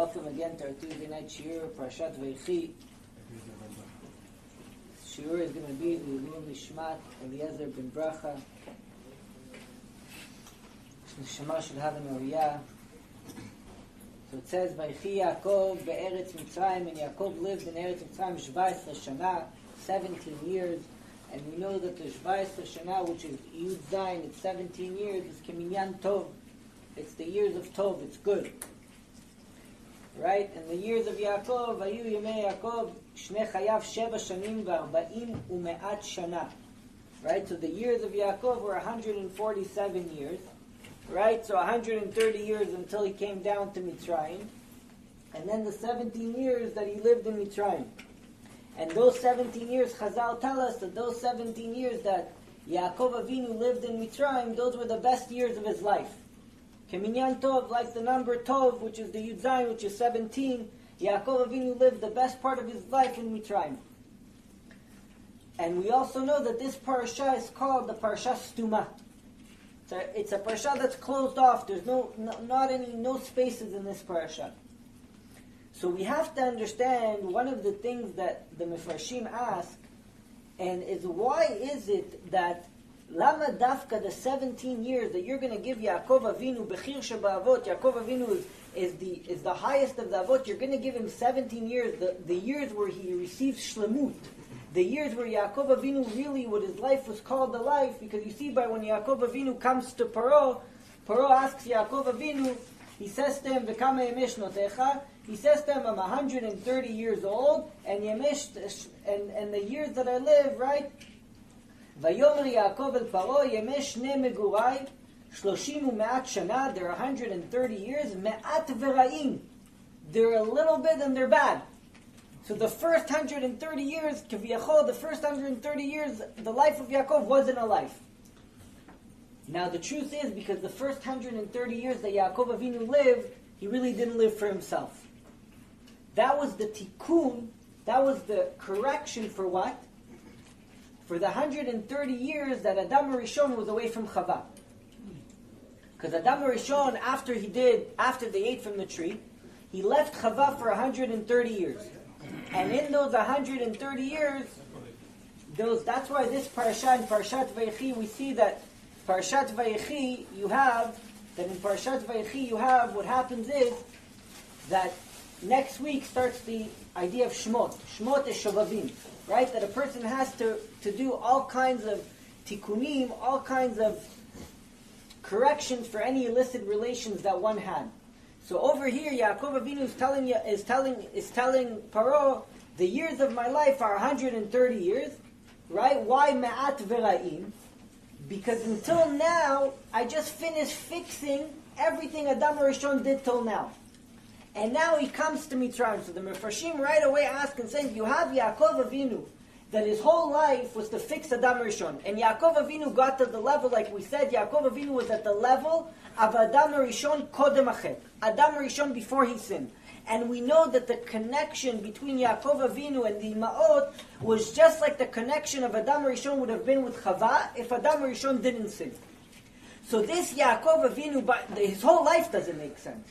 Welcome again to our Tuesday night shiur, Parashat Veyechi. Shiur is going to be L'ilui Nishmat Eliezer ben Bracha. Neshama should have an Oriya. So it says, Vayechi Yaakov be'eretz Mitzrayim, and Yaakov lived in Eretz Mitzrayim 17 shana, 17 years. And we know that the 17 shana, which is Yud Zayin, it's 17 years, is Keminyan Tov. It's the years of Tov, it's good. Right? And the years of Yaakov, Vayu Yemei Yaakov, Shnei Chayav Sheva Shanim V'Arba'im U'Me'at Shana. Right? So the years of Yaakov were 147 years. Right? So 130 years until he came down to Mitzrayim. And then the 17 years that he lived in Mitzrayim. And those 17 years, Chazal tell us that those 17 years that Yaakov Avinu lived in Mitzrayim, those were the best years of his life. Keminyan Tov, like the number Tov, which is the Yud Zayin, which is 17, Yaakov Avinu lived the best part of his life in Mitzrayim. And we also know that this parasha is called the Parashat Stuma. It's a parasha that's closed off. There's no spaces in this parasha. So we have to understand one of the things that the Mefarshim ask, and is why is it that Lama Dafka, the 17 years that you're going to give Yaakov Avinu, Bechir Sheba'avot, Yaakov Avinu is the highest of the Avot, you're going to give him 17 years, the years where he receives Shlemut, the years where Yaakov Avinu really, what his life was called a life, because you see by when Yaakov Avinu comes to Paro asks Yaakov Avinu, he says to him, V'kama yemesh notecha, he says to him, I'm 130 years old, and yemesh, and the years that I live, right? Vayomer Yaakov el Paro, yemesh ne megurai, 30 u'me'at shana, they're 130 years, me'at v'ra'im, they're a little bit and they're bad. So the first 130 years, kiviyachol, the first 130 years, the life of Yaakov wasn't a life. Now the truth is, because the first 130 years that Yaakov Avinu lived, he really didn't live for himself. That was the tikkun, that was the correction for what? For the 130 years that Adam Rishon was away from Chava. Because Adam Rishon, after they ate from the tree, he left Chava for 130 years. And in those 130 years, that's why this parasha, in Parashat Veyechi, we see that Parashat Veyechi, what happens is that next week starts the idea of Shmot. Shmot is Shovavim, right? That a person has to do all kinds of tikkunim, all kinds of corrections for any illicit relations that one had. So over here, Yaakov Avinu is telling Paro, the years of my life are 130 years, right? Why me'at v'ra'im? Because until now, I just finished fixing everything Adam Rishon did till now. And now he comes to Mitzrayim. So the Mefarshim right away ask and say, you have Yaakov Avinu, that his whole life was to fix Adam Rishon. And Yaakov Avinu got to the level, like we said, Yaakov Avinu was at the level of Adam Rishon Kodem Achet. Adam Rishon before he sinned. And we know that the connection between Yaakov Avinu and the Ma'ot was just like the connection of Adam Rishon would have been with Chava if Adam Rishon didn't sin. So this Yaakov Avinu, his whole life doesn't make sense.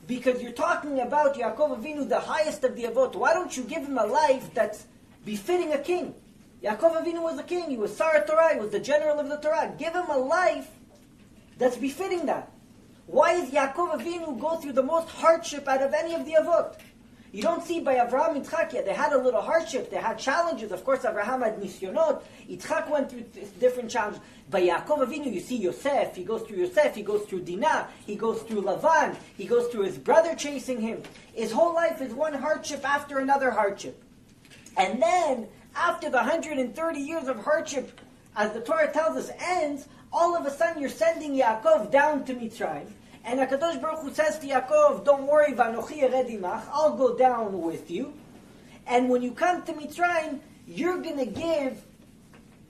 Because you're talking about Yaakov Avinu, the highest of the Avot. Why don't you give him a life that's befitting a king? Yaakov Avinu was a king. He was Sar Torah. He was the general of the Torah. Give him a life that's befitting that. Why is Yaakov Avinu go through the most hardship out of any of the Avot? You don't see by Avraham and Yitzchak yet. They had a little hardship. They had challenges. Of course, Avraham had nisyonot. Yitzchak went through different challenges. By Yaakov Avinu, you see Yosef. He goes through Yosef. He goes through Dinah. He goes through Lavan. He goes through his brother chasing him. His whole life is one hardship after another hardship. And then, after the 130 years of hardship, as the Torah tells us, ends, all of a sudden you're sending Yaakov down to Mitzrayim. And HaKadosh Baruch Hu says to Yaakov, don't worry, Vanochi ered imach, I'll go down with you. And when you come to Mitzrayim, you're going to give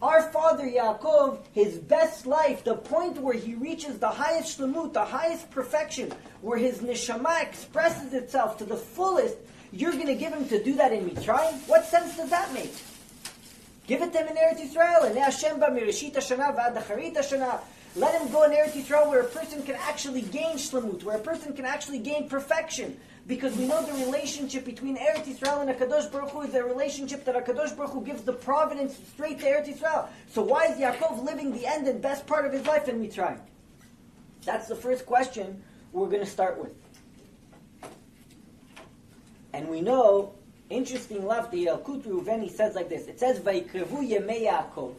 our father Yaakov his best life, the point where he reaches the highest shlemut, the highest perfection, where his neshama expresses itself to the fullest. You're going to give him to do that in Mitzrayim? What sense does that make? Give it to him in Eretz Yisrael. And Hashem ba mireshit hashana v'ad acharit hashana. Let him go in Eretz Yisrael where a person can actually gain shlemut, where a person can actually gain perfection. Because we know the relationship between Eretz Yisrael and HaKadosh Baruch Hu is a relationship that HaKadosh Baruch Hu gives the providence straight to Eretz Yisrael. So why is Yaakov living the end and best part of his life in Mitzrayim? That's the first question we're going to start with. And we know, interesting enough, the Yalkut Reuveni says like this. It says, Vayikrevu Yemei Yaakov.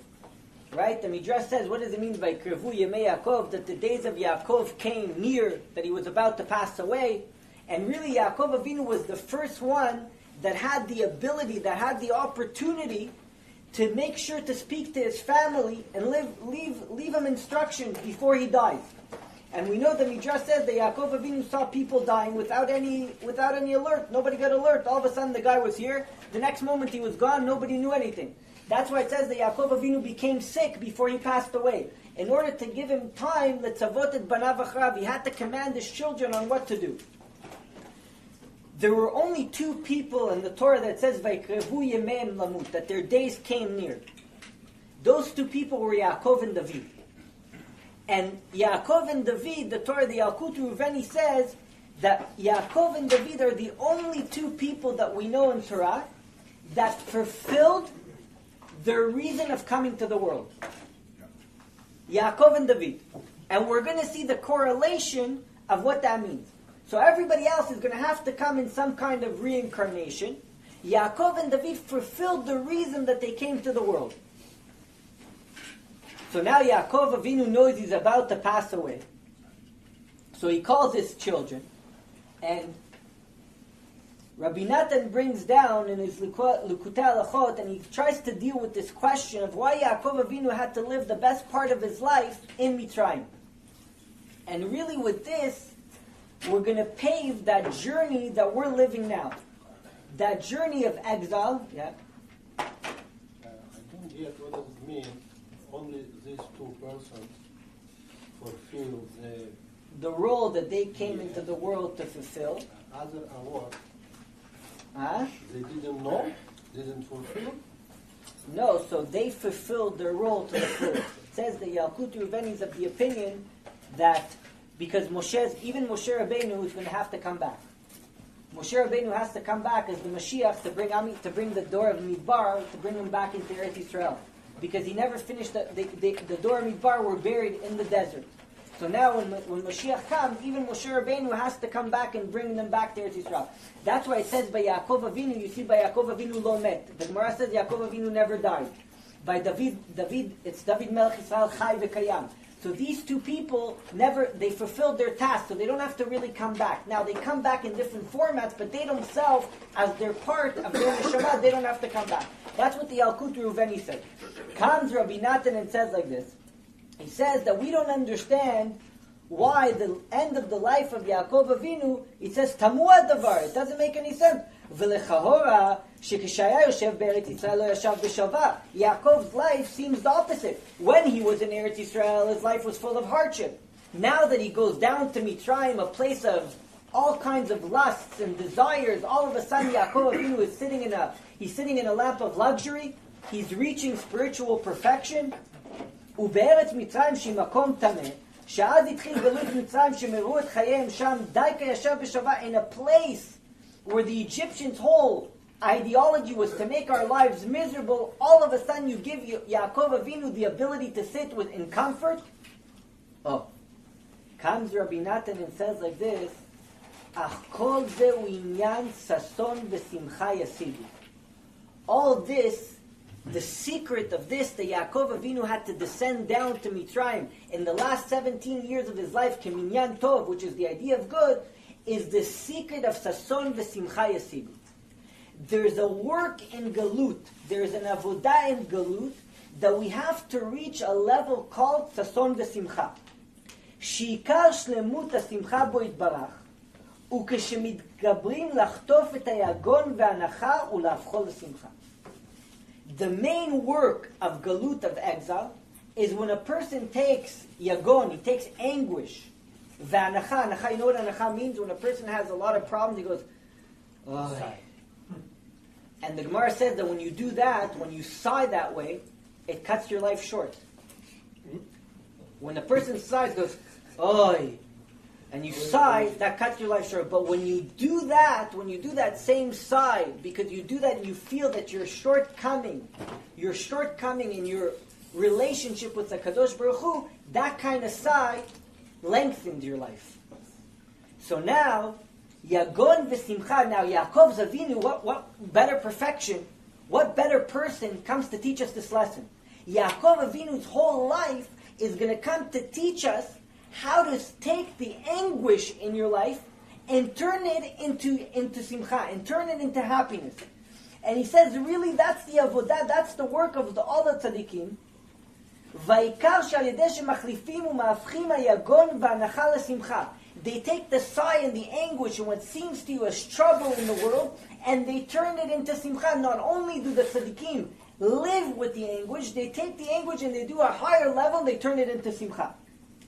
Right? The Midrash says, what does it mean by Vayikrevu Yemei Yaakov? That the days of Yaakov came near, that he was about to pass away. And really, Yaakov Avinu was the first one that had the ability, that had the opportunity to make sure to speak to his family and leave him instructions before he dies. And we know the Midrash says that Yaakov Avinu saw people dying without any alert. Nobody got alert. All of a sudden the guy was here. The next moment he was gone. Nobody knew anything. That's why it says that Yaakov Avinu became sick before he passed away. In order to give him time, letzavot et banav achrav, he had to command his children on what to do. There were only two people in the Torah that says Vayikrevu Yemeim Lamut, that their days came near. Those two people were Yaakov and David. And Yaakov and David, the Torah, the Yalkut Reuveni says that Yaakov and David are the only two people that we know in Torah that fulfilled their reason of coming to the world. Yaakov and David. And we're going to see the correlation of what that means. So everybody else is going to have to come in some kind of reincarnation. Yaakov and David fulfilled the reason that they came to the world. So now Yaakov Avinu knows he's about to pass away. So he calls his children. And Rabbi Natan brings down in his Likutei Halachot, and he tries to deal with this question of why Yaakov Avinu had to live the best part of his life in Mitzrayim. And really with this, we're going to pave that journey that we're living now. That journey of exile. Yeah. I don't get what does it mean. Only these two persons fulfill the role that they came into the world to fulfill. Other are what? Huh? They didn't know? Didn't fulfill? No, so they fulfilled their role to the fullest. It says that Yalkut Reuveni is of the opinion that because even Moshe Rabbeinu is going to have to come back. Moshe Rabbeinu has to come back as the Mashiach to bring the door of Midbar, to bring him back into Eretz Yisrael. Because he never finished the door of Midbar were buried in the desert. So now when Mashiach comes, even Moshe Rabbeinu has to come back and bring them back to Eretz Yisrael. That's why it says by Yaakov Avinu, you see by Yaakov Avinu lo met. The Gemara says Yaakov Avinu never died. By David, it's David Melech Yisrael Chai v'Kayam. So these two people they fulfilled their task, so they don't have to really come back. Now they come back in different formats, but they themselves, as they're part of their neshama, they don't have to come back. That's what the Yalkut Reuveni said. Comes Rabbi Natan and says like this. He says that we don't understand why the end of the life of Yaakov Avinu, it says Tamua Davar. It doesn't make any sense. V'lechahora shekishaya yoshev be'eretz Yisrael lo yashav b'shava. Yaakov's life seems the opposite. When he was in Eretz Yisrael, his life was full of hardship. Now that he goes down to Mitzrayim, a place of all kinds of lusts and desires, all of a sudden Yaakov Avinu is sitting in a lap of luxury. He's reaching spiritual perfection. ובארץ מצרים שהיא מקום טמא, שאז התחיל גלות מצרים שמרו את חייהם שם, דייקה ישב בשווה, in a place where the Egyptians' whole ideology was to make our lives miserable. All of a sudden you give Yaakov Avinu the ability to sit in comfort. Oh, comes Rabbi Natan and says like this, אך כל זה הוא עניין ששון ושמחה ישיגו. All this, the secret of this, that Yaakov Avinu had to descend down to Mitzrayim in the last 17 years of his life, Keminyan Tov, which is the idea of good, is the secret of Sason v'Simcha Yasigu. There's a work in Galut, there's an avodah in Galut, that we have to reach a level called Sason v'Simcha. Shikar shlemut השמחה בו יתברך, וכשמתגברים לחטוף את היגון והנחה ולהפכו לשמחה. The main work of galut, of exile, is when a person takes yagon, he takes anguish. V'anacha, you know what anacha means? When a person has a lot of problems, he goes, oh. And the Gemara says that when you do that, when you sigh that way, it cuts your life short. When a person sighs, goes, oi. and you sigh, that cuts your life short. But when you do that same sigh, because you do that and you feel that you're shortcoming in your relationship with the Kadosh Baruch Hu, that kind of sigh lengthened your life. So now, Yagon v'simcha, now Yaakov's Avinu, what better perfection, what better person comes to teach us this lesson? Yaakov Avinu's whole life is going to come to teach us how to take the anguish in your life and turn it into simcha, and turn it into happiness. And he says, really, that's the avodah, that's the work of all the tzaddikim. Va'ikar shal yedei shemachlifim u'ma'afchim hayagon va'anacha l'simcha. They take the sigh and the anguish and what seems to you as trouble in the world, and they turn it into simcha. Not only do the tzaddikim live with the anguish, they take the anguish and they do a higher level, they turn it into simcha.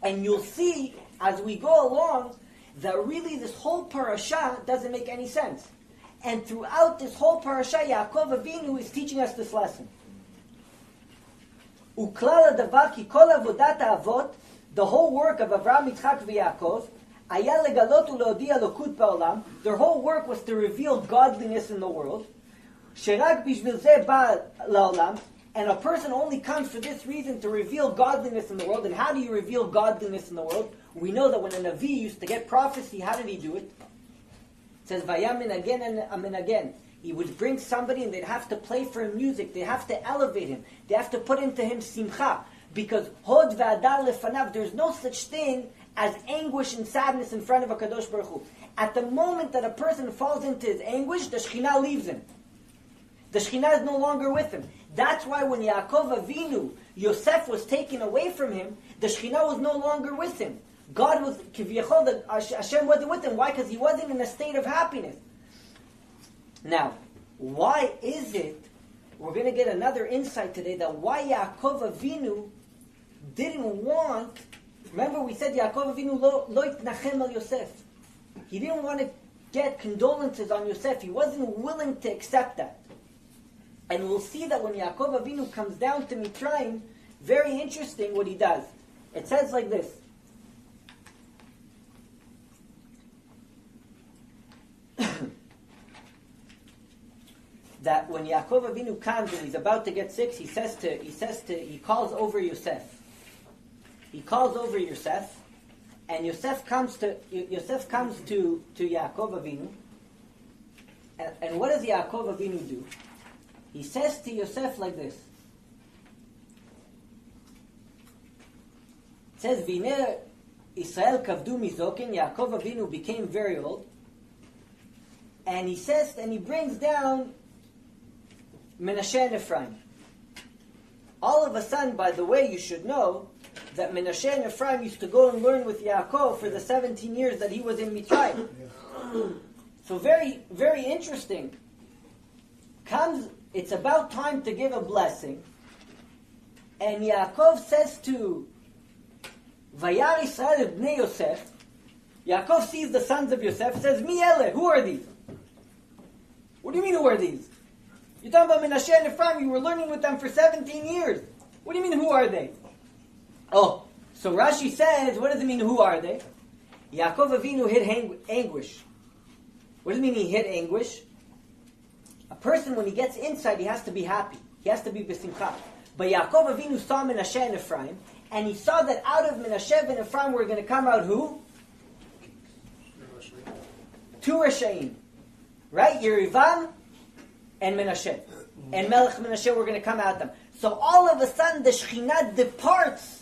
And you'll see, as we go along, that really this whole parasha doesn't make any sense. And throughout this whole parasha, Yaakov Avinu is teaching us this lesson. Uklal hadavar ki kol avodat ha'avot, the whole work of Avraham, Yitzchak, v'Yaakov, haya legalot uleodia lokut ba'olam, their whole work was to reveal godliness in the world. Sherak bishvil zeh ba la'olam, and a person only comes for this reason, to reveal godliness in the world. And how do you reveal godliness in the world? We know that when a Navi used to get prophecy, how did he do it? It says, Vayamin again and amin again. He would bring somebody and they'd have to play for him music. They'd have to elevate him. They have to put into him simcha. Because hod v'adar lefanav, there's no such thing as anguish and sadness in front of a Kadosh Baruch Hu. At the moment that a person falls into his anguish, the Shekhinah leaves him. The Shekhinah is no longer with him. That's why when Yaakov Avinu, Yosef was taken away from him, the Shekhinah was no longer with him. God was, Kiviyachol, Hashem wasn't with him. Why? Because he wasn't in a state of happiness. Now, why is it, we're going to get another insight today, that why Yaakov Avinu didn't want, remember we said Yaakov Avinu lo itnachem al Yosef. He didn't want to get condolences on Yosef. He wasn't willing to accept that. And we'll see that when Yaakov Avinu comes down to Mitzrayim, very interesting what he does. It says like this. That when Yaakov Avinu comes and he's about to get sick, he calls over Yosef. He calls over Yosef, and Yosef comes to Yaakov Avinu. And what does Yaakov Avinu do? He says to Yosef like this. It says, V'nei Israel kavdu mizoken, Yaakov Avinu became very old. And he says, and he brings down Menashe and Ephraim. All of a sudden, by the way, you should know that Menashe and Ephraim used to go and learn with Yaakov for the 17 years that he was in Mitzrayim. So very, very interesting. It's about time to give a blessing. And Yaakov says to Vayar Israel bnei Yosef, Yaakov sees the sons of Yosef, says, Mi ele, who are these? What do you mean, who are these? You're talking about Menashe and Ephraim, you were learning with them for 17 years. What do you mean, who are they? Oh, so Rashi says, what does it mean, who are they? Yaakov Avinu hid anguish. What does it mean he hid anguish? A person, when he gets inside, he has to be happy. He has to be b'simcha. But Yaakov Avinu saw Menashe and Ephraim, and he saw that out of Menashe and Ephraim were going to come out who? Two Rashaim. Right? Yerivam and Menashe. And Melech Menashe were going to come out of them. So all of a sudden, the Shekhinah departs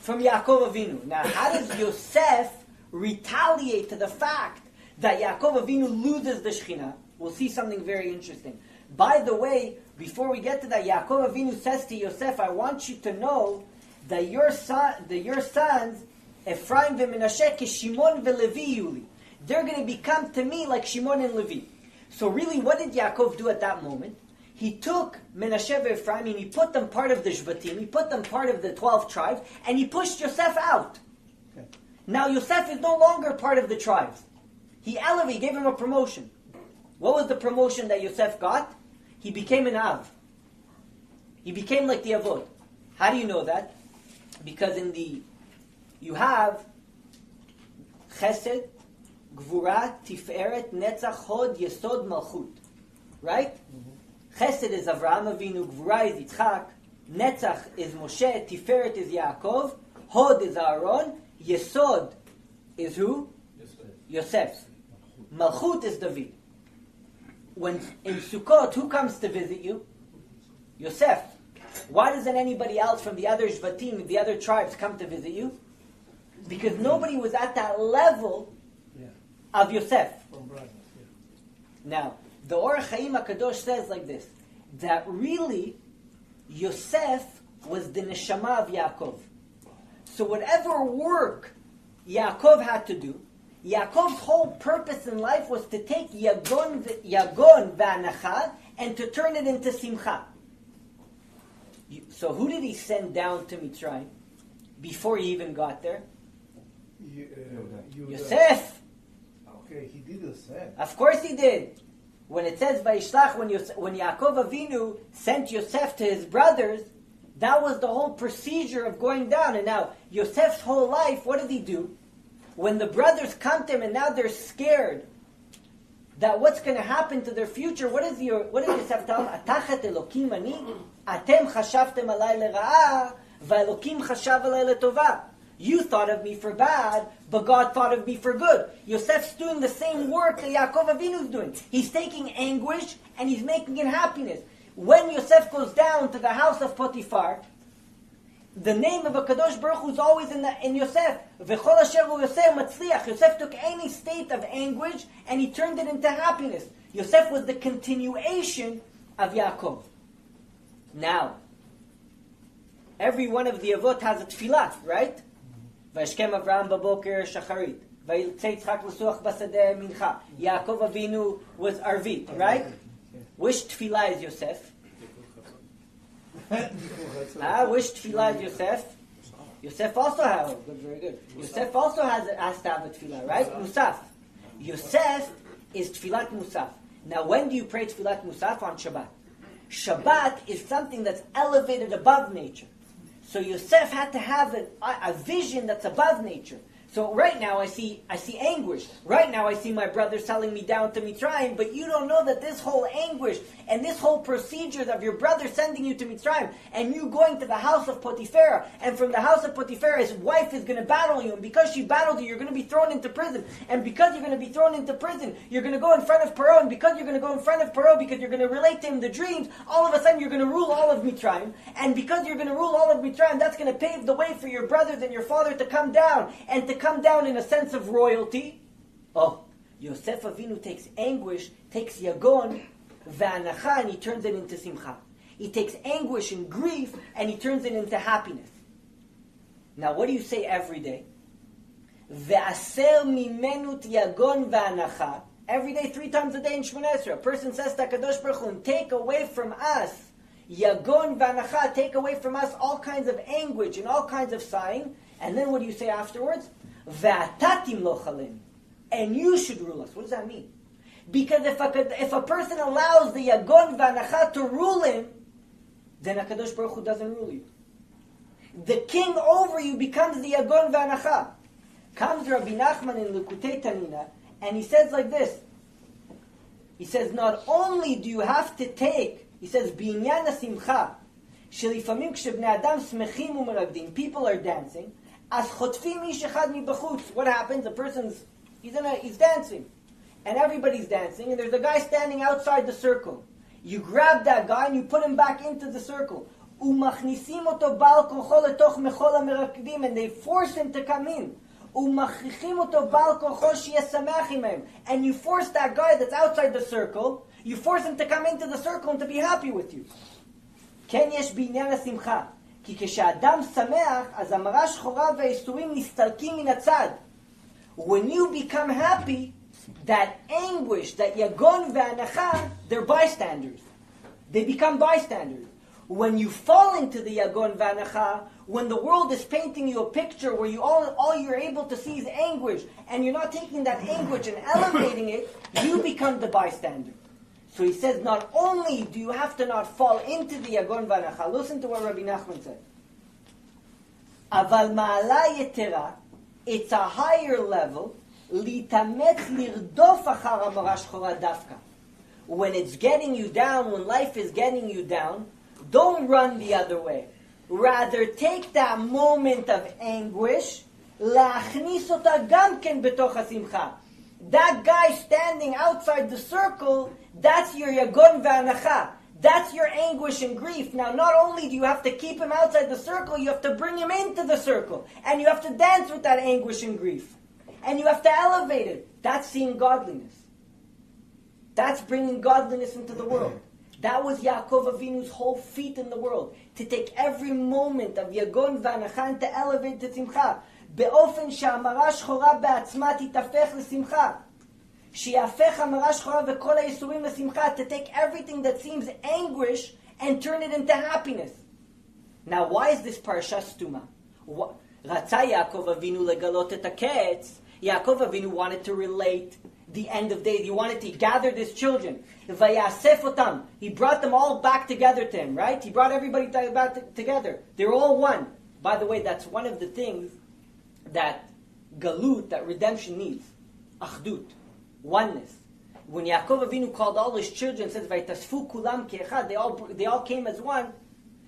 from Yaakov Avinu. Now, how does Yosef retaliate to the fact that Yaakov Avinu loses the Shekhinah? We'll see something very interesting. By the way, before we get to that, Yaakov Avinu says to Yosef, I want you to know that your sons, Ephraim and Menashe, Shimon veLevi Yuli. They're going to become to me like Shimon and Levi. So really, what did Yaakov do at that moment? He took Menashe and Ephraim and he put them part of the Shvatim, he put them part of the 12 tribes, and he pushed Yosef out. Okay. Now Yosef is no longer part of the tribes. He gave him a promotion. What was the promotion that Yosef got? He became an Av. He became like the Avod. How do you know that? Because you have Chesed, Gvura, Tiferet, Netzach, Hod, Yesod, Malchut. Right? Chesed is Avraham Avinu, Gvura is Yitzchak, Netzach is Moshe, Tiferet is Yaakov, Hod is Aaron, Yesod is who? Yosef. Malchut is David. When in Sukkot, who comes to visit you? Yosef. Why doesn't anybody else from the other Shvatim, the other tribes, come to visit you? Because nobody was at that level of Yosef. Now, the Or Chaim HaKadosh says like this, that really, Yosef was the neshama of Yaakov. So whatever work Yaakov had to do, Yaakov's whole purpose in life was to take Yagon v'anacha and to turn it into Simcha. So who did he send down to Mitzrayim before he even got there? Yosef. Okay, he did Yosef. Of course he did. When it says Vayishlach, when Yaakov Avinu sent Yosef to his brothers, that was the whole procedure of going down. And now, Yosef's whole life, what did he do? When the brothers come to him and now they're scared that what's going to happen to their future, what does Yosef tell them? Atachat Elokim ani, atem chashavtem alay lera'ah, va'elokim chashav alay letova. You thought of me for bad, but God thought of me for good. Yosef's doing the same work that Yaakov Avinu is doing. He's taking anguish and he's making it happiness. When Yosef goes down to the house of Potiphar, the name of HaKadosh Baruch Hu is always in Yosef. V'chol asher hu Yosef matzliach. Yosef took any state of anguish and he turned it into happiness. Yosef was the continuation of Yaakov. Now, every one of the Avot has a tefillah, right? Vayishkem Avraham baboker shacharit. Vayitzei Yitzchak l'suach basadeh mincha. Yaakov Avinu was arvit, right? Which tefillah is Yosef? Which tefillah is Yosef? Yosef also has, very good. Yosef also has to have a tefillah, right? Musaf. Yosef is tefillat Musaf. Now, when do you pray tefillat Musaf? On Shabbat. Shabbat is something that's elevated above nature. So Yosef had to have a vision that's above nature. So right now I see anguish. Right now I see my brother selling me down to Mitzrayim, but you don't know that this whole anguish and this whole procedure of your brother sending you to Mitzrayim and you going to the house of Potiphar, and from the house of Potiphar his wife is going to battle you, and because she battled you, you're going to be thrown into prison. And because you're going to be thrown into prison, you're going to go in front of Paro, and because you're going to go in front of Paro, because you're going to relate to him the dreams, all of a sudden you're going to rule all of Mitzrayim. And because you're going to rule all of Mitzrayim, that's going to pave the way for your brothers and your father to come down, and to come down in a sense of royalty. Oh, Yosef Avinu takes anguish, takes yagon, v'anacha, and he turns it into simcha. He takes anguish and grief, and he turns it into happiness. Now, what do you say every day? Ve'aser mimenut yagon v'anacha. Every day, 3 times a day in Shemona Esrei, a person says to HaKadosh Baruch Hu, take away from us yagon v'anacha, take away from us all kinds of anguish and all kinds of sighing. And then what do you say afterwards? V'atatim lo chalem, and you should rule us. What does that mean? Because if a person allows the yagon v'anacha to rule him, then HaKadosh Baruch Hu doesn't rule you. The king over you becomes the yagon v'anacha. Comes Rabbi Nachman in Likutei Tanina, and he says like this. He says, not only do you have to take, he says, b'inyan hasimcha, shelifamim k'shebnei adam smechim u'meragdim, people are dancing, as chotfim ish echad mibachutz. What happens? A person's, he's dancing. And everybody's dancing, and there's a guy standing outside the circle. You grab that guy and you put him back into the circle. Umachnisim oto bal kocho letoch mechol hamerakdim, and they force him to come in. Umachrichim oto bal kocho sheyeh sameach imem, and you force that guy that's outside the circle, you force him to come into the circle and to be happy with you. Ken yesh b'inyan hasimcha. כי כשאדם שמח, אז המראה שחורה והאיסורים נסתלקים מן הצד. When you become happy, that anguish, that yagon v'anacha, they're bystanders. They become bystanders. When you fall into the yagon v'anacha, when the world is painting you a picture where you all you're able to see is anguish, and you're not taking that anguish and elevating it, you become the bystander. So he says, not only do you have to not fall into the yagon v'anacha, listen to what Rabbi Nachman said. Aval ma'ala yetera, it's a higher level, להתאמץ לרדוף אחר המראה שחורה דווקא. When it's getting you down, when life is getting you down, don't run the other way. Rather, take that moment of anguish, להכניס אותה גם כן בתוך השמחה. That guy standing outside the circle, that's your yagon v'anacha. That's your anguish and grief. Now, not only do you have to keep him outside the circle, you have to bring him into the circle. And you have to dance with that anguish and grief. And you have to elevate it. That's seeing godliness. That's bringing godliness into the world. That was Yaakov Avinu's whole feat in the world. To take every moment of yagon v'anacha and to elevate to simcha. באופן שהמראה שחורה בעצמה תתהפך לשמחה. שיהפך המראה שחורה וכל הייסורים לשמחה. To take everything that seems anguish and turn it into happiness. Now, why is this parasha stuma? רצה יעקב אבינו לגלות את הקץ. Yaakov Avinu wanted to relate the end of days. He wanted to gather his children. Vayasef otam. He brought them all back together to him, right? He brought everybody back together. They're all one. By the way, that's one of the things that galut, that redemption needs. Achdut. Oneness. When Yaakov Avinu called all his children, says, Vaytasfu kulam ke'echad, they all came as one,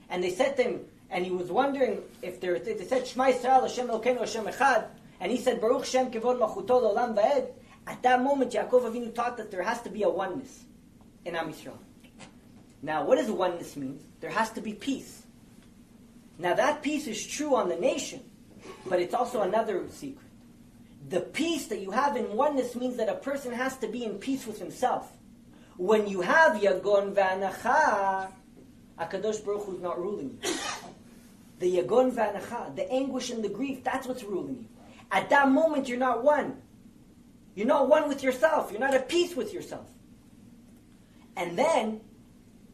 and they said to him, and he was wondering if they said, Shema Yisrael, Hashem Elokeinu, Hashem Echad, and he said, Baruch Shem Kevod Malchuto L'Olam Va'ed. At that moment, Yaakov Avinu taught that there has to be a oneness in Am Yisrael. Now, what does oneness mean? There has to be peace. Now, that peace is true on the nation, but it's also another secret. The peace that you have in oneness means that a person has to be in peace with himself. When you have Yagon V'Anacha, HaKadosh Baruch Hu is not ruling you. The Yagon V'Anacha, the anguish and the grief, that's what's ruling you. At that moment, you're not one. You're not one with yourself. You're not at peace with yourself. And then,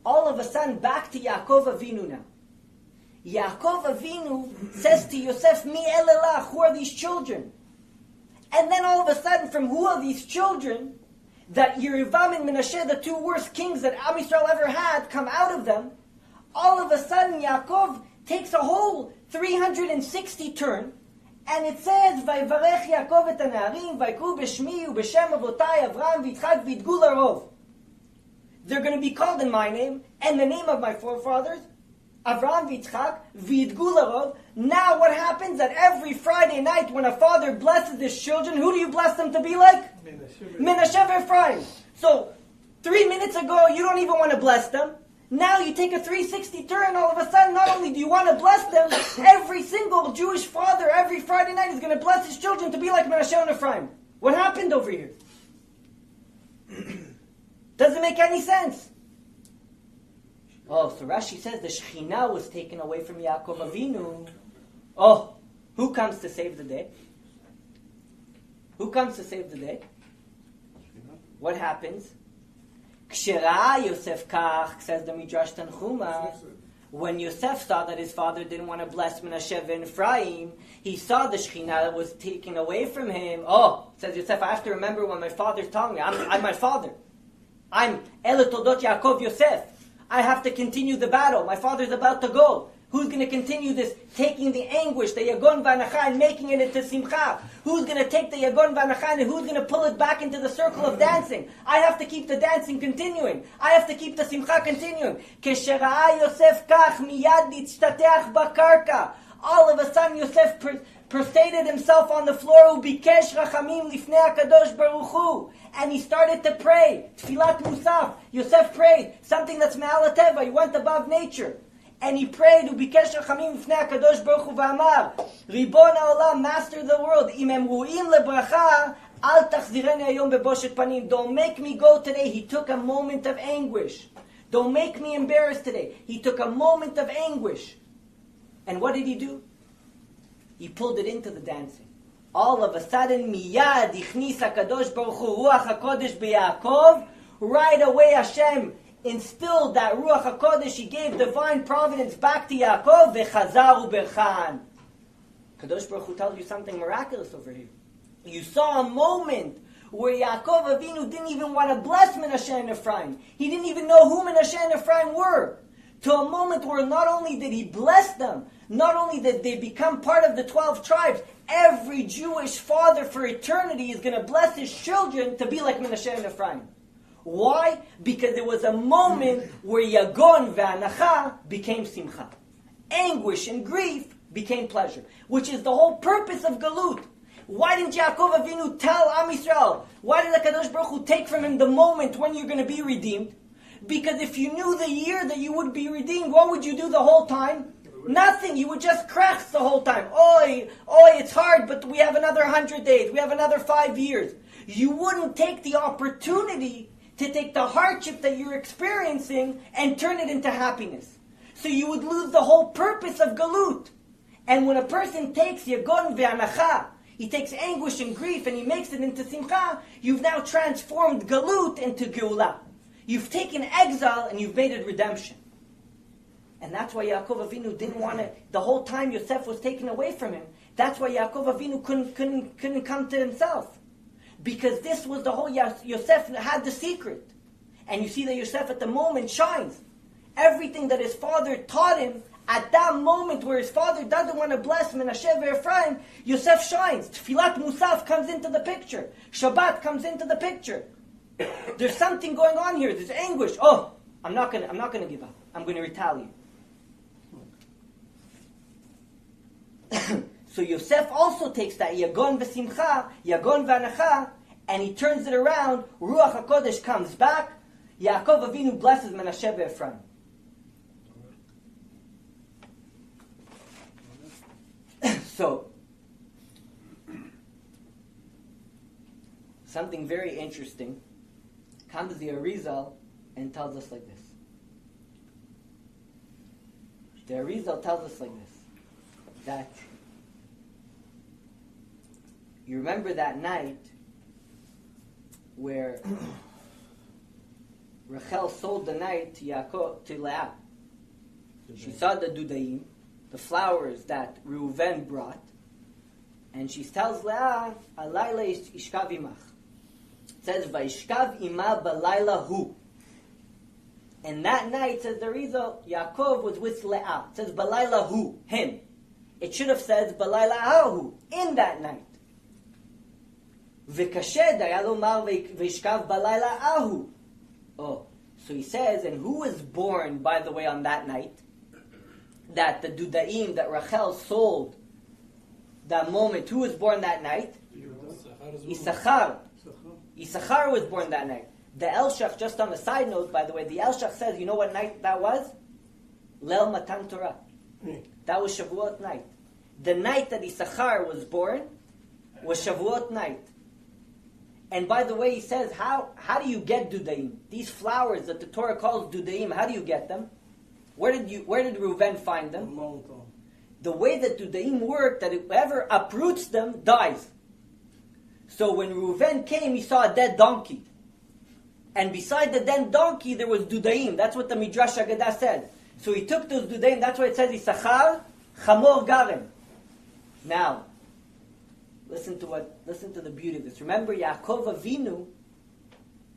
all of a sudden, back to Yaakov Avinu now. Yaakov Avinu says to Yosef, Mi elelach, who are these children? And then all of a sudden, from who are these children, that Yerivam and Menashe, the two worst kings that Am Yisrael ever had, come out of them, all of a sudden Yaakov takes a whole 360 turn, and it says, Vayivarech Yaakov et hanarim, Vayikru b'shmi u'b'shem avotai Avraham v'Yitzchak v'yidgu larov. They're going to be called in my name, and the name of my forefathers, Avraham v'Yitzchak v'yidgu larov. Now what happens that every Friday night when a father blesses his children, who do you bless them to be like? Menashe Ephraim. So 3 minutes ago you don't even want to bless them. Now you take a 360 turn, all of a sudden not only do you want to bless them, every single Jewish father every Friday night is going to bless his children to be like Menashe and Ephraim. What happened over here? Doesn't make any sense. Oh, so Rashi says the Shekhinah was taken away from Yaakov Avinu. Oh, who comes to save the day? Who comes to save the day? What happens? Kshera Yosef Kach, says the Midrash Tanchuma. When Yosef saw that his father didn't want to bless Menashe and Ephraim, he saw the Shekhinah was taken away from him. Oh, says Yosef, I have to remember when my father's telling me, I'm my father. I'm Ele Toldot Yaakov Yosef. I have to continue the battle. My father's about to go. Who's going to continue this, taking the anguish, the Yagon V'Anacha, and making it into Simcha? Who's going to take the Yagon V'Anacha and who's going to pull it back into the circle of dancing? I have to keep the dancing continuing. I have to keep the Simcha continuing. Keshera'ah Yosef kach miyad nitztateach bakarka. All of a sudden Yosef prostrated himself on the floor, ubikesh rachamim lifnei HaKadosh Baruch Hu. And he started to pray. Tfilat Musaf. Yosef prayed. Something that's Me'al HaTeva. He went above nature. And he prayed, ubikesh rachamim lifnei HaKadosh Baruch Hu v'amar, Ribon ha'olam, master of the world, im em ru'im lebracha, al tachzireni hayom beboshet panim. Don't make me go today. He took a moment of anguish. Don't make me embarrassed today. He took a moment of anguish. And what did he do? He pulled it into the dancing. All of a sudden, miyad ichnis HaKadosh Baruch Hu ruach HaKodesh b'Yaakov. Right away, Hashem instilled that ruach HaKodesh. He gave divine providence back to Yaakov. V'chazar u'berchan. Kadosh Baruch Hu tells you something miraculous over here. You saw a moment where Yaakov Avinu didn't even want to bless Menashe and Ephraim. He didn't even know who Menashe and Ephraim were. To a moment where not only did he bless them, not only did they become part of the 12 tribes, every Jewish father for eternity is going to bless his children to be like Menashe and Ephraim. Why? Because there was a moment where Yagon ve'anacha became simcha. Anguish and grief became pleasure, which is the whole purpose of Galut. Why didn't Yaakov Avinu tell Am Yisrael? Why did HaKadosh Baruch Hu take from him the moment when you're going to be redeemed? Because if you knew the year that you would be redeemed, what would you do the whole time? Nothing. You would just crash the whole time. Oi, it's hard, but we have another 100 days. We have another 5 years. You wouldn't take the opportunity to take the hardship that you're experiencing and turn it into happiness. So you would lose the whole purpose of Galut. And when a person takes Yagon ve'anacha, he takes anguish and grief and he makes it into Simcha, you've now transformed Galut into Geulah. You've taken exile and you've made it redemption. And that's why Yaakov Avinu didn't want to, the whole time Yosef was taken away from him, that's why Yaakov Avinu couldn't come to himself. Because this was the whole, Yosef had the secret. And you see that Yosef at the moment shines. Everything that his father taught him, at that moment where his father doesn't want to bless Menashe Ephraim, Yosef shines. Tfilat Musaf comes into the picture. Shabbat comes into the picture. There's something going on here. There's anguish. Oh, I'm not gonna give up. I'm going to retaliate. So Yosef also takes that Yagon v'simcha, Yagon v'anacha, and he turns it around. Ruach HaKodesh comes back. Yaakov Avinu blesses Menashe Ephraim. So, something very interesting comes the Arizal and tells us like this. The Arizal tells us like this, that you remember that night where Rachel sold the night to Yaakov, to Leah. She saw the dudaim, the flowers that Reuven brought, and she tells Leah, "Alayla ishkav imach." It says, "Vayishkav ima balayla hu." And that night, says the Arizal, Yaakov was with Leah. It says, "Balayla hu," him. It should have said, "Balayla ahu," in that night. V'kashed haya lomar vayishkav balayla ahu. Oh, so he says, and who was born, by the way, on that night? That the dudaim that Rachel sold, that moment, who was born that night? Issachar. Issachar was born that night. The Elshach, just on a side note, by the way, the Elshach says, you know what night that was? Leil Matan Torah. That was Shavuot night. The night that Issachar was born was Shavuot night. And by the way, he says, how do you get dudaim? These flowers that the Torah calls dudaim, how do you get them? Where did Reuven find them? The way that dudaim work, that whoever uproots them dies. So when Reuven came, he saw a dead donkey. And beside the dead donkey, there was dudaim. That's what the Midrash Haggadah said. So he took those dudaim, that's why it says, Issachar, Chamor Garem. Now, listen to the beauty of this. Remember, Yaakov Avinu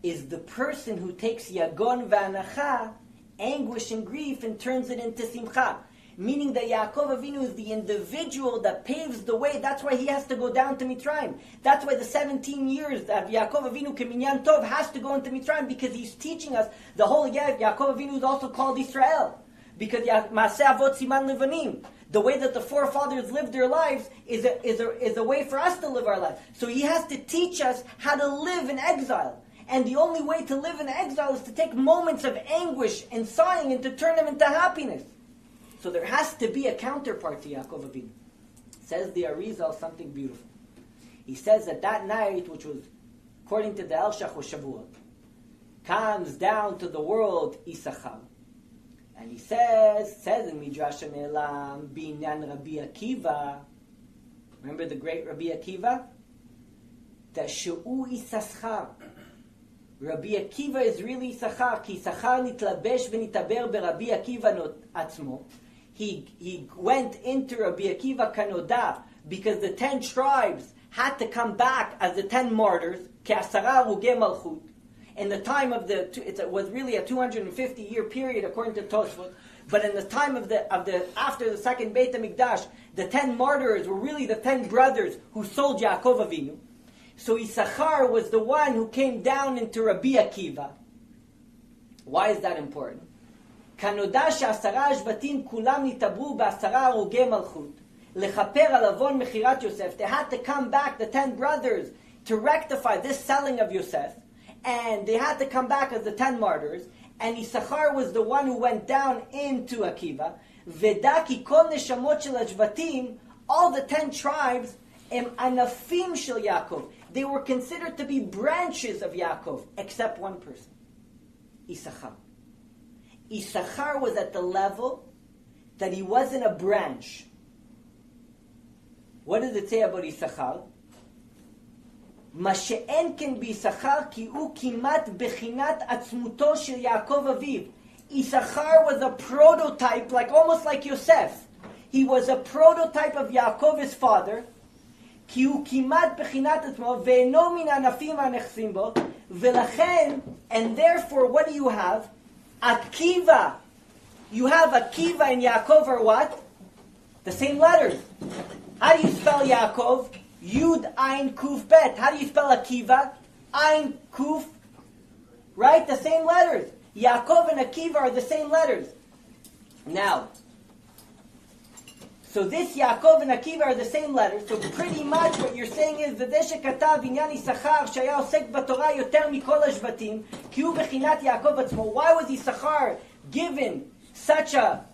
is the person who takes Yagon v'anacha, anguish and grief, and turns it into simcha. Meaning that Yaakov Avinu is the individual that paves the way. That's why he has to go down to Mitzrayim. That's why the 17 years that Yaakov Avinu Keminyan Tov has to go into Mitzrayim, because he's teaching us the whole Yaakov Avinu is also called Israel. Because Maaseh Avot Siman Levanim. The way that the forefathers lived their lives is a way for us to live our life. So he has to teach us how to live in exile. And the only way to live in exile is to take moments of anguish and sighing and to turn them into happiness. So there has to be a counterpart to Yaakov Avinu. Says the Arizal something beautiful. He says that night, which was, according to the Elshach, was Shavuot, comes down to the world Issachar. And he says in Midrash Ne'elam, Binyan Rabbi Akiva, remember the great Rabbi Akiva? That Shu'u Issachar. Rabbi Akiva is really Issachar, ki Issachar nitlabesh v'nitaber beRabbi Akiva atzmo. He went into Rabbi Akiva Kanoda because the 10 tribes had to come back as the 10 martyrs, ki asara hugei malchut. In the time of it was really a 250-year period, according to Tosfot, But in the time of the after the second Beit HaMikdash, the 10 martyrs were really the 10 brothers who sold Yaakov Avinu. So Issachar was the one who came down into Rabbi Akiva. Why is that important? כנודע שעשרה השבטים כולם נתעברו בעשרה הרוגי מלכות לכפר על עוון מכירת יוסף. They had to come back, the 10 brothers, to rectify this selling of Yosef. And they had to come back as the 10 martyrs. And Issachar was the one who went down into Akiva. ודע כי כל נשמות של השבטים, all the 10 tribes, הם ענפים של יעקב. They were considered to be branches of Yaakov, except one person, Issachar. Issachar was at the level that he wasn't a branch. What does it say about Issachar? מה שאין כן ביששכר כי הוא כמעט בחינת עצמותו של יעקב אביו. Issachar was a prototype, almost like Yosef. He was a prototype of Yaakov, his father. כי הוא כמעט בחינת עצמו, ואינו מן הענפים הנכסים בו, ולכן, and therefore, what do you have? Akiva. You have Akiva and Yaakov are what? The same letters. How do you spell Yaakov? Yud, Ayin, Kuf, Bet. How do you spell Akiva? Ayin, Kuf. Right? The same letters. Yaakov and Akiva are the same letters. Now, so this Yaakov and Akiva are the same letters. So pretty much what you're saying is, וזה שכתב עניין יששכר שהיה עוסק בתורה יותר מכל השבטים, כי הוא בחינת יעקב עצמו. Why was Yisachar given such a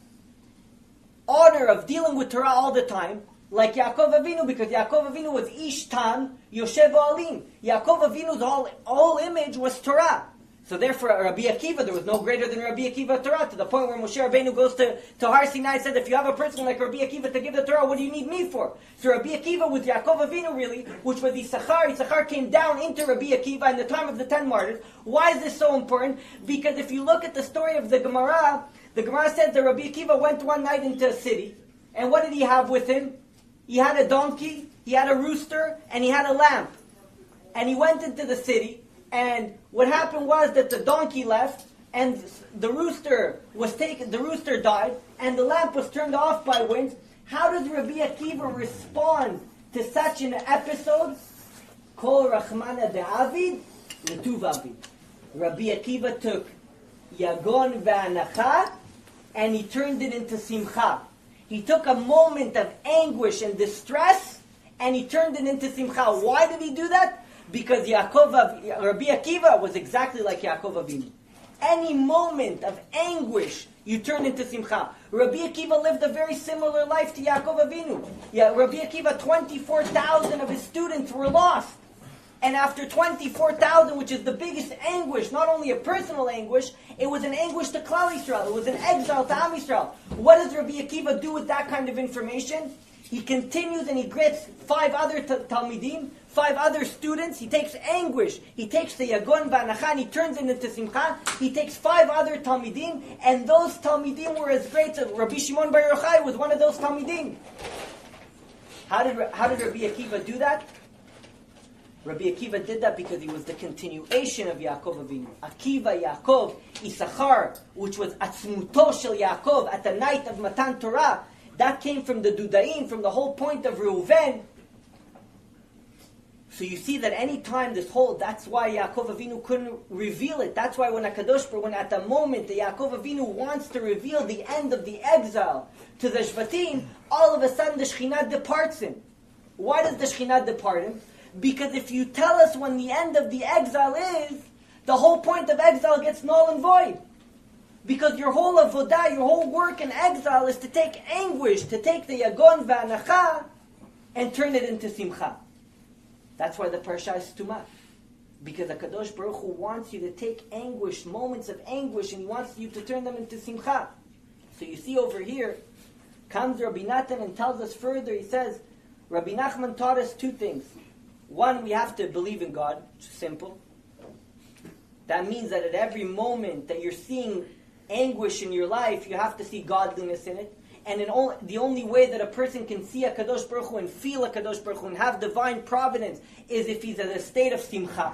order of dealing with Torah all the time? Like Yaakov Avinu, because Yaakov Avinu was Ish Tam, Yoshev Oalim. Yaakov Avinu's whole image was Torah. So therefore, Rabbi Akiva, there was no greater than Rabbi Akiva Torah, to the point where Moshe Rabbeinu goes to Har Sinai and said, if you have a person like Rabbi Akiva to give the Torah, what do you need me for? So Rabbi Akiva with Yaakov Avinu really, which was Issachar came down into Rabbi Akiva in the time of the 10 martyrs. Why is this so important? Because if you look at the story of the Gemara says that Rabbi Akiva went one night into a city, and what did he have with him? He had a donkey, he had a rooster, and he had a lamp. And he went into the city, and what happened was that the donkey left, and the rooster died, and the lamp was turned off by winds. How does Rabbi Akiva respond to such an episode? Kol Rachmana de'avid letuv avid. Rabbi Akiva took Yagon ve'anacha, and he turned it into simcha. He took a moment of anguish and distress, and he turned it into simcha. Why did he do that? Because Rabbi Akiva was exactly like Yaakov Avinu. Any moment of anguish, you turn into simcha. Rabbi Akiva lived a very similar life to Yaakov Avinu. Rabbi Akiva, 24,000 of his students were lost. And after 24,000, which is the biggest anguish, not only a personal anguish, it was an anguish to Klal Yisrael. It was an exile to Am Yisrael. What does Rabbi Akiva do with that kind of information? He continues and he gets 5 other Talmidim, 5 other students. He takes anguish. He takes the Yagon V'Anacha and he turns it into Simcha. He takes 5 other Talmidim, and those Talmidim were as great as Rabbi Shimon Bar Yochai was one of those Talmidim. How did Rabbi Akiva do that? Rabbi Akiva did that because he was the continuation of Yaakov Avinu. Akiva, Yaakov, Issachar, which was Atzmuto Shel Yaakov at the night of Matan Torah, that came from the Dudaim, from the whole point of Reuven. So you see that any time that's why Yaakov Avinu couldn't reveal it. That's why when at the moment that Yaakov Avinu wants to reveal the end of the exile to the Shvatim, all of a sudden the Shekhinah departs him. Why does the Shekhinah depart him? Because if you tell us when the end of the exile is, the whole point of exile gets null and void. Because your whole avodah, your whole work in exile is to take anguish, to take the Yagon V'Anacha and turn it into Simcha. That's why the Parashat is Tumah. Because the Kadosh Baruch Hu wants you to take anguish, moments of anguish, and He wants you to turn them into Simcha. So you see over here, comes Rabbi Natan and tells us further, he says, Rabbi Nachman taught us 2 things. One, we have to believe in God, which is simple. That means that at every moment that you're seeing anguish in your life, you have to see godliness in it. And the only way that a person can see a Kadosh Baruch Hu and feel a Kadosh Baruch Hu and have divine providence is if he's in a state of simcha.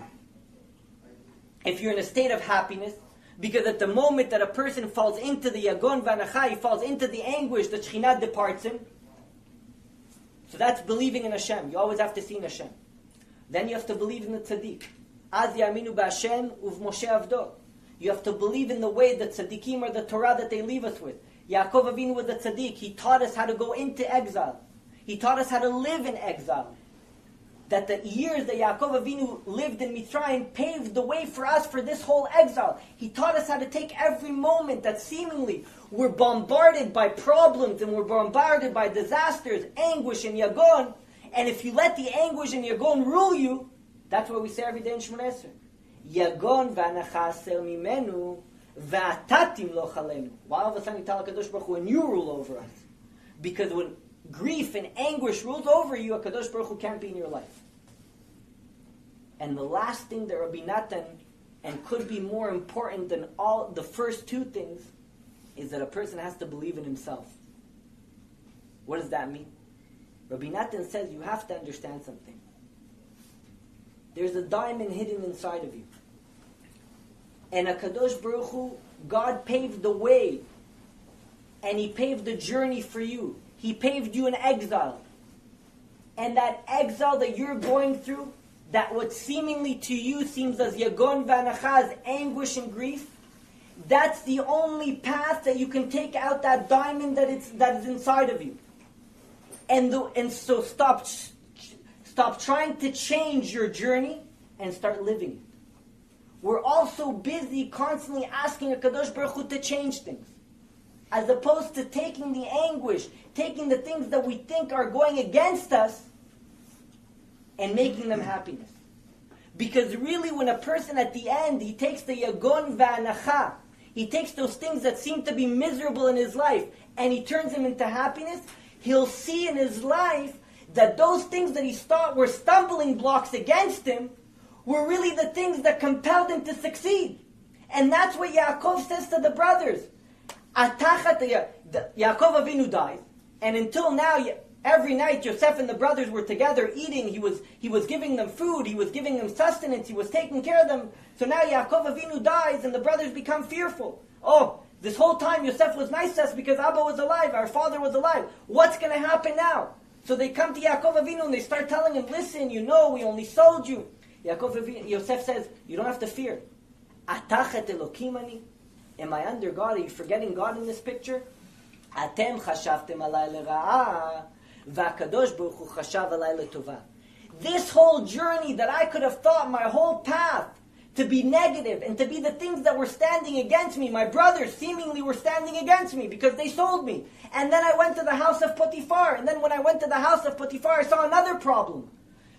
If you're in a state of happiness, Because at the moment that a person falls into the Yagon Vanacha, he falls into the anguish, the Shekhinah departs him. So that's believing in Hashem. You always have to see in Hashem. Then you have to believe in the Tzaddik. Az yaminu b'Hashem uv Moshe avdo. You have to believe in the way that Tzaddikim are the Torah that they leave us with. Yaakov Avinu was a Tzaddik. He taught us how to go into exile. He taught us how to live in exile. That the years that Yaakov Avinu lived in Mitzrayim paved the way for us for this whole exile. He taught us how to take every moment that seemingly we're bombarded by problems and we're bombarded by disasters, anguish and yagon. And if you let the anguish and yagon rule you, that's what we say every day in Shemona Esrei. Yagon v'anacha aser mimenu v'atatim lo chalenu. Why all of a sudden you tell HaKadosh Baruch Hu, and you rule over us? Because when grief and anguish rules over you, HaKadosh Baruch Hu can't be in your life. And the last thing that Rabbi Natan, and could be more important than all the first two things, is that a person has to believe in himself. What does that mean? Rabbi Natan says you have to understand something. There's a diamond hidden inside of you. And HaKadosh Baruch Hu, God paved the way. And He paved the journey for you. He paved you in exile. And that exile that you're going through, that what seemingly to you seems as yagon v'anacha, as anguish and grief, that's the only path that you can take out that diamond that is inside of you. And so stop trying to change your journey and start living it. We're also busy constantly asking HaKadosh Baruch Hu to change things, as opposed to taking the anguish, taking the things that we think are going against us, and making them happiness. Because really when a person at the end, he takes the yagon v'anacha, he takes those things that seem to be miserable in his life, and he turns them into happiness, he'll see in his life that those things that he thought were stumbling blocks against him were really the things that compelled him to succeed. And that's what Yaakov says to the brothers. Yaakov Avinu dies, and until now, every night Yosef and the brothers were together eating. He was giving them food, he was giving them sustenance, he was taking care of them. So now Yaakov Avinu dies and the brothers become fearful. Oh, this whole time Yosef was nice to us because Abba was alive, our father was alive. What's going to happen now? So they come to Yaakov Avinu and they start telling him, listen, we only sold you. Yosef says, you don't have to fear. Atachet Elokim ani? Am I under God? Are you forgetting God in this picture? Atem chashavtem alay lera'ah, v'akadosh baruch hu chashav alay letova. This whole journey that I could have thought my whole path to be negative and to be the things that were standing against me, my brothers seemingly were standing against me because they sold me. And then I went to the house of Potiphar. And then when I went to the house of Potiphar, I saw another problem.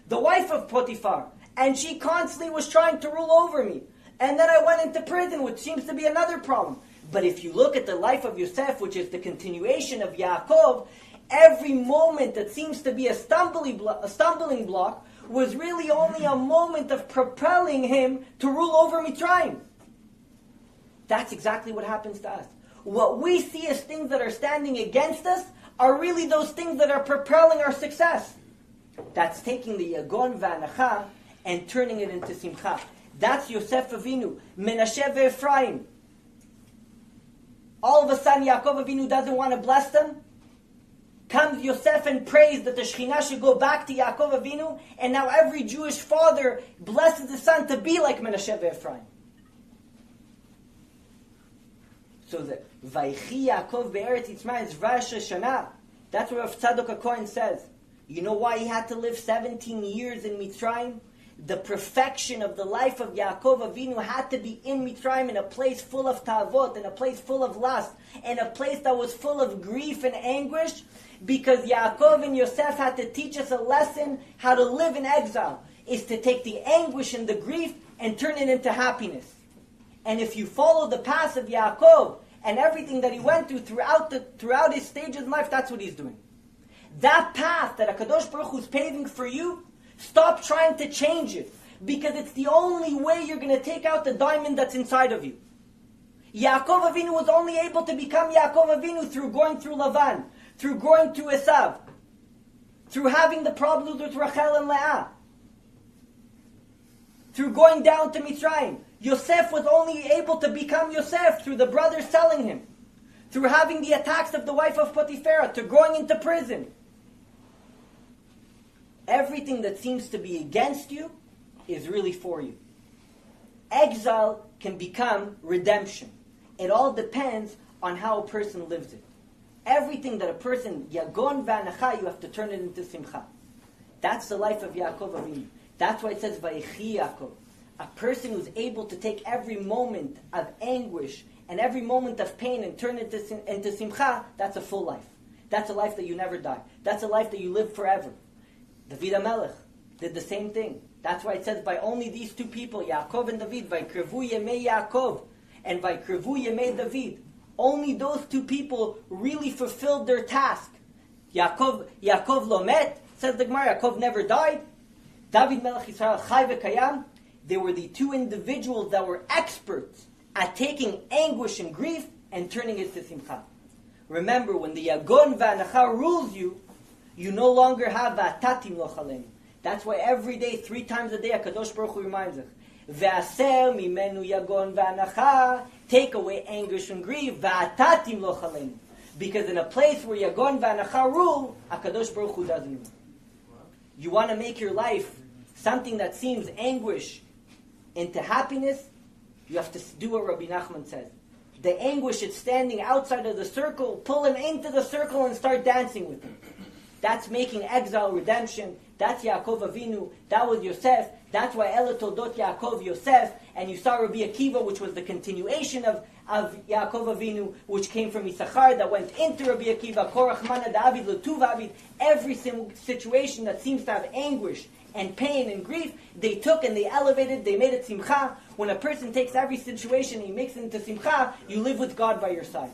The wife of Potiphar. And she constantly was trying to rule over me. And then I went into prison, which seems to be another problem. But if you look at the life of Yosef, which is the continuation of Yaakov, every moment that seems to be a stumbling block was really only a moment of propelling him to rule over Mitzrayim. That's exactly what happens to us. What we see as things that are standing against us are really those things that are propelling our success. That's taking the Yagon V'Anacha and turning it into Simcha. That's Yosef Avinu, Menashe ve'Ephraim. All of a sudden Yaakov Avinu doesn't want to bless them. Comes Yosef and prays that the Shekhinah should go back to Yaakov Avinu, and now every Jewish father blesses his son to be like Menashe ve'Ephraim. So the Veyechi Yaakov be'Eretz Yitzmayim is Rosh Hashanah. That's what Rav Tzadok HaKohen says. You know why he had to live 17 years in Mitzrayim? The perfection of the life of Yaakov Avinu had to be in Mitzrayim, in a place full of ta'avot, in a place full of lust, in a place that was full of grief and anguish, because Yaakov and Yosef had to teach us a lesson how to live in exile, is to take the anguish and the grief and turn it into happiness. And if you follow the path of Yaakov and everything that he went through throughout his stages in life, that's what he's doing. That path that HaKadosh Baruch Hu is paving for you, stop trying to change it, because it's the only way you're going to take out the diamond that's inside of you. Yaakov Avinu was only able to become Yaakov Avinu through going through Lavan, through going to Esav, through having the problems with Rachel and Leah, through going down to Mitzrayim. Yosef was only able to become Yosef through the brothers selling him, through having the attacks of the wife of Potiphar, to going into prison. Everything that seems to be against you is really for you. Exile can become redemption. It all depends on how a person lives it. Everything that a person, yagon v'anacha, you have to turn it into simcha. That's the life of Yaakov Avinu. That's why it says Veyechi Yaakov. A person who's able to take every moment of anguish and every moment of pain and turn it into simcha, that's a full life. That's a life that you never die. That's a life that you live forever. David HaMelech did the same thing. That's why it says by only these two people, Yaakov and David, Vayikrevu Yemei Yaakov and Vayikrevu Yemei David. Only those two people really fulfilled their task. Yaakov Lomet, says the Gemara, Yaakov never died. David Melech Yisrael Chai V'Kayam. They were the two individuals that were experts at taking anguish and grief and turning it to simcha. Remember, when the Yagon V'Anacha rules you, you no longer have V'atatim Lo Chalenu. That's why every day, 3 times a day, HaKadosh Baruch Hu reminds us, Ve'aser mimenu Yagon V'Anacha, take away anguish and grief, V'atatim Lo Chalenu. Because in a place where Yagon V'Anacha rule, HaKadosh Baruch Hu doesn't rule. You want to make your life something that seems anguish into happiness, you have to do what Rabbi Nachman says. The anguish is standing outside of the circle, pull him into the circle and start dancing with him. That's making exile redemption. That's Yaakov Avinu. That was Yosef. That's why Ela Toldot Yaakov Yosef. And you saw Rabbi Akiva, which was the continuation of Yaakov Avinu, which came from Issachar, that went into Rabbi Akiva, Korach Mana David L'Tuv Avid. Every situation that seems to have anguish and pain and grief, they took and they elevated, they made it simcha. When a person takes every situation and he makes it into simcha, you live with God by your side.